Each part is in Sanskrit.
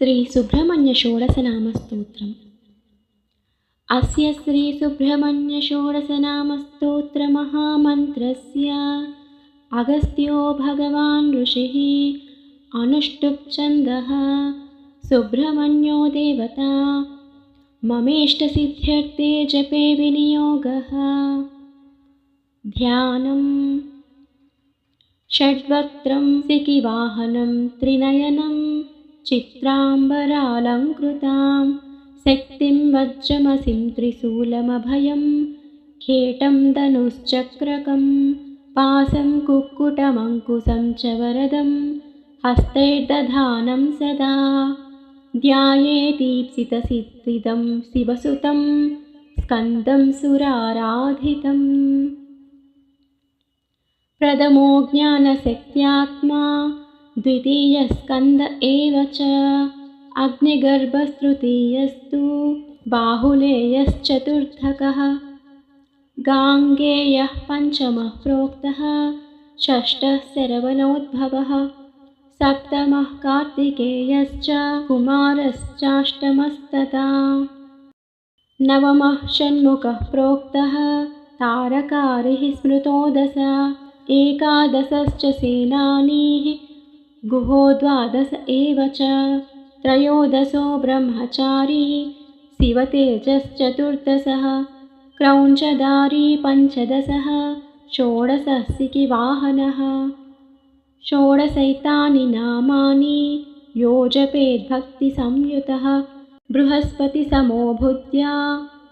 श्रीसुब्रह्मण्यषोडशनामस्तोत्रम्। अस्य श्रीसुब्रह्मण्यषोडशनामस्तोत्रमहामन्त्रस्य अगस्त्यो भगवान् ऋषिः अनुष्टुप् छन्दः सुब्रह्मण्यो देवता ममेष्टसिद्ध्यर्थे जपे विनियोगः। ध्यानम् षड्वक्त्रं सिकिवाहनं त्रिनयनं चित्राम्बरालङ्कृतां शक्तिं वज्रमसिं त्रिशूलमभयं खेटं धनुश्चक्रकं पाशं कुक्कुटमङ्कुशं च वरदं हस्तैर्दधानं सदा ध्यायेदीप्सितसिद्धिदं शिवसुतं स्कन्दं सुराराधितम्। प्रथमो ज्ञानशक्त्यात्मा द्वितीयस्कन्द एव च अग्निगर्भस्तृतीयस्तु बाहुलेयश्चतुर्थकः गाङ्गेयः पञ्चमः प्रोक्तः षष्ठः शरवणोद्भवः सप्तमः कार्तिकेयश्च कुमारश्चाष्टमस्तथा नवमः षण्मुखः प्रोक्तः तारकारिः स्मृतो दश एकादशश्च सेनानीः गुहो द्वादश एव च त्रयोदशो ब्रह्मचारी शिवतेजश्चतुर्दशः क्रौञ्चधारी पञ्चदशः षोडशः सिकिवाहनः। षोडशैतानि नामानि यो जपेद्भक्तिसंयुतः बृहस्पतिसमो बुद्ध्या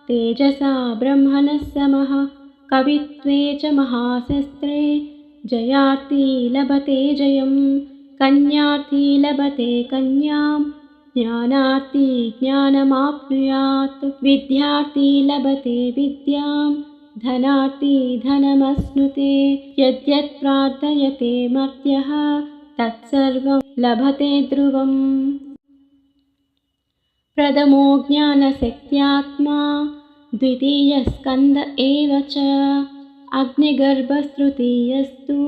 तेजसा ब्रह्मणः समः कवित्वे च महाशस्त्रे जयार्थी लभते जयं कन्यार्थी लभते कन्यां ज्ञानार्थी ज्ञानमाप्नुयात् विद्यार्थी लभते विद्यां धनार्थी धनमश्नुते यद्यत् प्रार्थयते मर्त्यः तत्सर्वं लभते ध्रुवम्। प्रथमो ज्ञानशक्त्यात्मा द्वितीयस्कन्द एव च अग्निगर्भस्तृतीयस्तु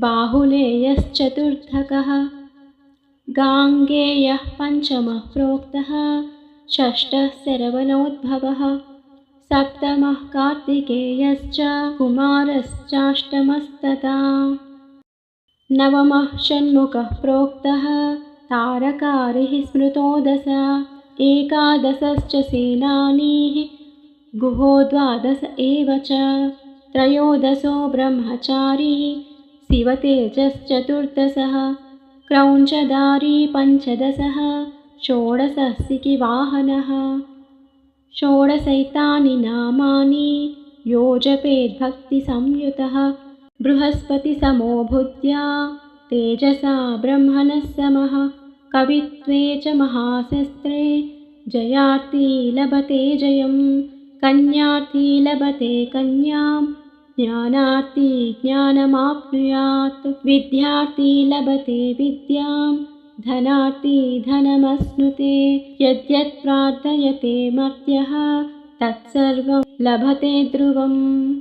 बाहुलेयश्चतुर्थकः गाङ्गेयः पञ्चमः प्रोक्तः षष्ठः शरवणोद्भवः सप्तमः कार्तिकेयश्च कुमारश्चाष्टमस्तथा नवमः षण्मुखः प्रोक्तः तारकारिः स्मृतो दश एकादशश्च सेनानीः गुहो द्वादश एव च त्रयोदशो ब्रह्मचारी शिवतेजश्चतुर्दशः क्रौञ्चधारी पञ्चदशः षोडशः सिकिवाहनः। षोडशैतानि नामानि यो जपेद्भक्तिसंयुतः बृहस्पतिसमो बुद्ध्या तेजसा ब्रह्मणः समः कवित्वे च महाशस्त्रे जयार्थी लभते जयं कन्यार्थी लभते कन्यां ज्ञानार्थी ज्ञानमाप्नुयात् विद्यार्थी लभते विद्यां धनार्थी धनमश्नुते यद्यत् प्रार्थयते मर्त्यः तत्सर्वं लभते ध्रुवम्।